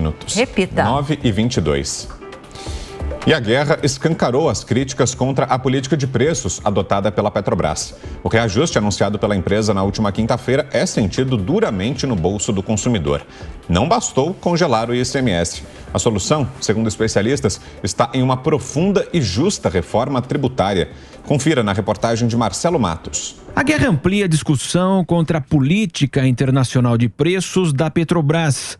minutos. Repita. 9h22. E a guerra escancarou as críticas contra a política de preços adotada pela Petrobras. O reajuste anunciado pela empresa na última quinta-feira é sentido duramente no bolso do consumidor. Não bastou congelar o ICMS. A solução, segundo especialistas, está em uma profunda e justa reforma tributária. Confira na reportagem de Marcelo Matos. A guerra amplia a discussão contra a política internacional de preços da Petrobras.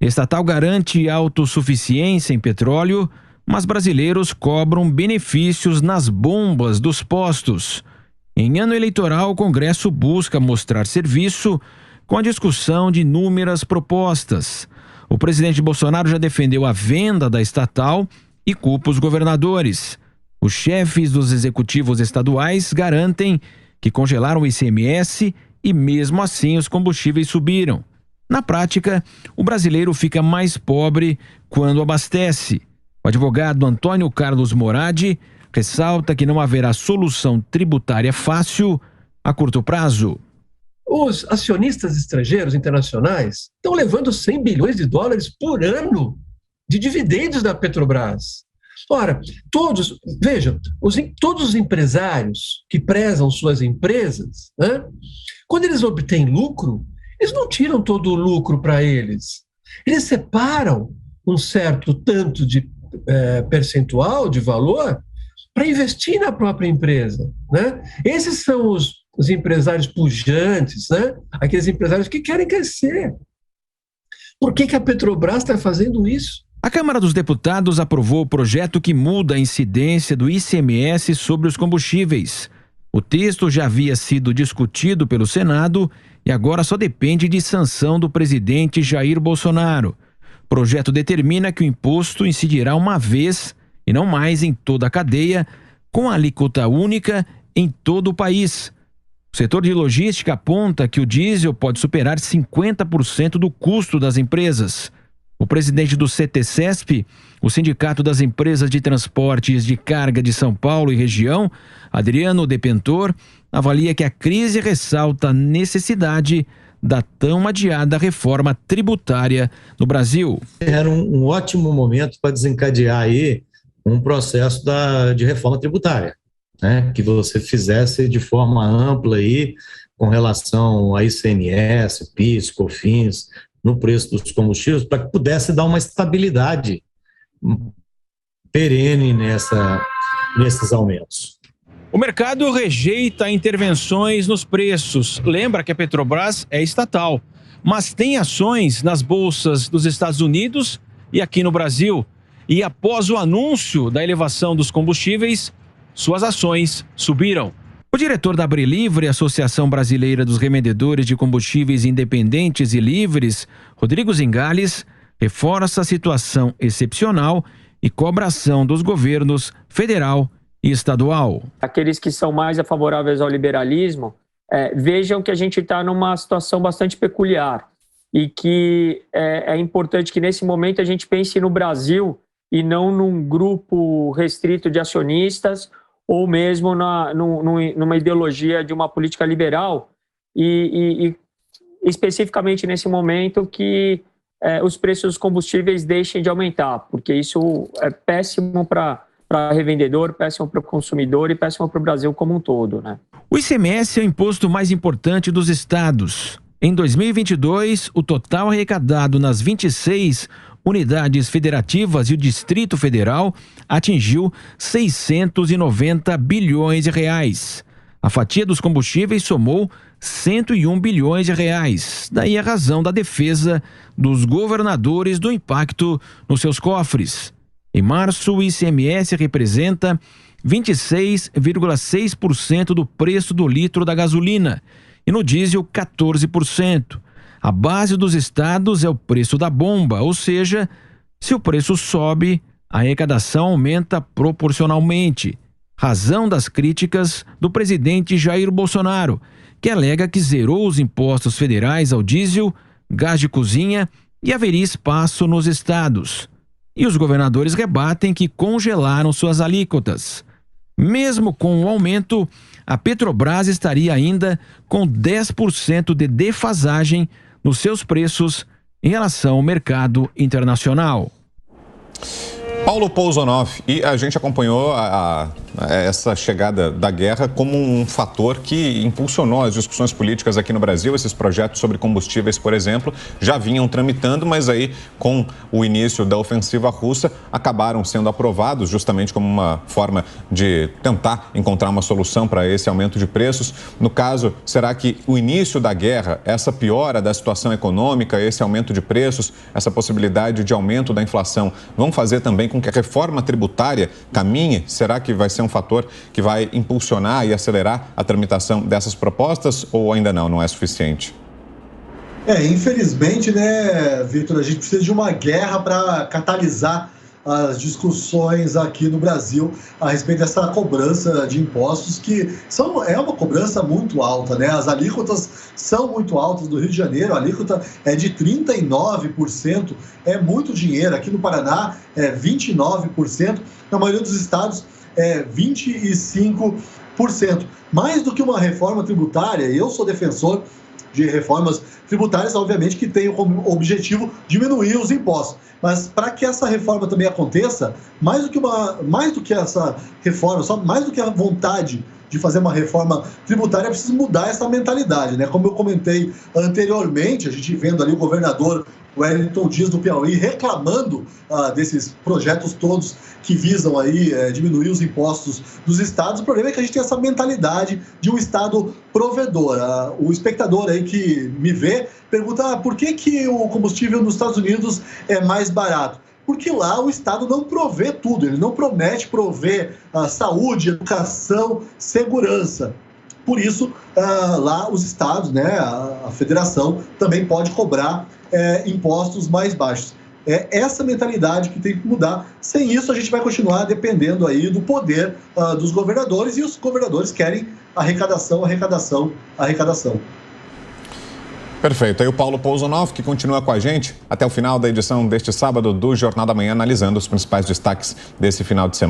Estatal garante autossuficiência em petróleo, mas brasileiros cobram benefícios nas bombas dos postos. Em ano eleitoral, o Congresso busca mostrar serviço com a discussão de inúmeras propostas. O presidente Bolsonaro já defendeu a venda da estatal e culpa os governadores. Os chefes dos executivos estaduais garantem que congelaram o ICMS e, mesmo assim, os combustíveis subiram. Na prática, o brasileiro fica mais pobre quando abastece. O advogado Antônio Carlos Moradi ressalta que não haverá solução tributária fácil a curto prazo. Os acionistas estrangeiros internacionais estão levando 100 bilhões de dólares por ano de dividendos da Petrobras. Ora, todos os empresários que prezam suas empresas, né, quando eles obtêm lucro, eles não tiram todo o lucro para eles. Eles separam um certo tanto de percentual de valor para investir na própria empresa, né? Esses são os empresários pujantes, né? Aqueles empresários que querem crescer. Por que a Petrobras está fazendo isso? A Câmara dos Deputados aprovou o projeto que muda a incidência do ICMS sobre os combustíveis. O texto já havia sido discutido pelo Senado e agora só depende de sanção do presidente Jair Bolsonaro. O projeto determina que o imposto incidirá uma vez e não mais em toda a cadeia, com alíquota única em todo o país. O setor de logística aponta que o diesel pode superar 50% do custo das empresas. O presidente do CTCESP, o Sindicato das Empresas de Transportes de Carga de São Paulo e região, Adriano Depentor, avalia que a crise ressalta a necessidade da tão adiada reforma tributária no Brasil. Era um ótimo momento para desencadear aí um processo de reforma tributária, né? Que você fizesse de forma ampla aí com relação a ICMS, PIS, COFINS, no preço dos combustíveis, para que pudesse dar uma estabilidade perene nesses aumentos. O mercado rejeita intervenções nos preços. Lembra que a Petrobras é estatal, mas tem ações nas bolsas dos Estados Unidos e aqui no Brasil. E após o anúncio da elevação dos combustíveis, suas ações subiram. O diretor da Abrilivre, Associação Brasileira dos Revendedores de Combustíveis Independentes e Livres, Rodrigo Zingales, reforça a situação excepcional e cobra ação dos governos federal e estadual. Aqueles que são mais favoráveis ao liberalismo, vejam que a gente está numa situação bastante peculiar e que é importante que nesse momento a gente pense no Brasil e não num grupo restrito de acionistas ou mesmo numa ideologia de uma política liberal e especificamente nesse momento que os preços dos combustíveis deixem de aumentar, porque isso é péssimo para revendedor, péssimo para o consumidor e péssimo para o Brasil como um todo, né? O ICMS é o imposto mais importante dos estados. Em 2022, o total arrecadado nas 26 unidades federativas e o Distrito Federal atingiu 690 bilhões de reais. A fatia dos combustíveis somou 101 bilhões de reais. Daí a razão da defesa dos governadores do impacto nos seus cofres. Em março, o ICMS representa 26,6% do preço do litro da gasolina e no diesel 14%. A base dos estados é o preço da bomba, ou seja, se o preço sobe, a arrecadação aumenta proporcionalmente. Razão das críticas do presidente Jair Bolsonaro, que alega que zerou os impostos federais ao diesel, gás de cozinha e haveria espaço nos estados. E os governadores rebatem que congelaram suas alíquotas. Mesmo com o aumento, a Petrobras estaria ainda com 10% de defasagem nos seus preços em relação ao mercado internacional. Paulo Pouzonov, e a gente acompanhou essa chegada da guerra como um fator que impulsionou as discussões políticas aqui no Brasil. Esses projetos sobre combustíveis, por exemplo, já vinham tramitando, mas aí com o início da ofensiva russa acabaram sendo aprovados justamente como uma forma de tentar encontrar uma solução para esse aumento de preços. No caso, será que o início da guerra, essa piora da situação econômica, esse aumento de preços, essa possibilidade de aumento da inflação, vão fazer também com que a reforma tributária caminhe? Será que vai ser um fator que vai impulsionar e acelerar a tramitação dessas propostas ou ainda não é suficiente? Infelizmente, né, Vitor, a gente precisa de uma guerra para catalisar as discussões aqui no Brasil a respeito dessa cobrança de impostos, que é uma cobrança muito alta, né? As alíquotas são muito altas. No Rio de Janeiro, a alíquota é de 39%, é muito dinheiro. Aqui no Paraná é 29%, na maioria dos estados é 25%. Mais do que uma reforma tributária, eu sou defensor de reformas tributárias, obviamente, que tenham como objetivo diminuir os impostos. Mas para que essa reforma também aconteça, mais do que essa reforma, mais do que a vontade de fazer uma reforma tributária, é preciso mudar essa mentalidade, né? Como eu comentei anteriormente, a gente vendo ali o governador Wellington Dias do Piauí reclamando desses projetos todos que visam aí diminuir os impostos dos estados. O problema é que a gente tem essa mentalidade de um estado provedor. O espectador aí que me vê pergunta por que o combustível nos Estados Unidos é mais barato? Porque lá o Estado não provê tudo, ele não promete prover saúde, educação, segurança. Por isso, lá os estados, né, a federação, também pode cobrar impostos mais baixos. É essa mentalidade que tem que mudar. Sem isso, a gente vai continuar dependendo aí do poder dos governadores, e os governadores querem arrecadação. Perfeito. Aí o Paulo Pouzonov, que continua com a gente até o final da edição deste sábado do Jornal da Manhã, analisando os principais destaques desse final de semana.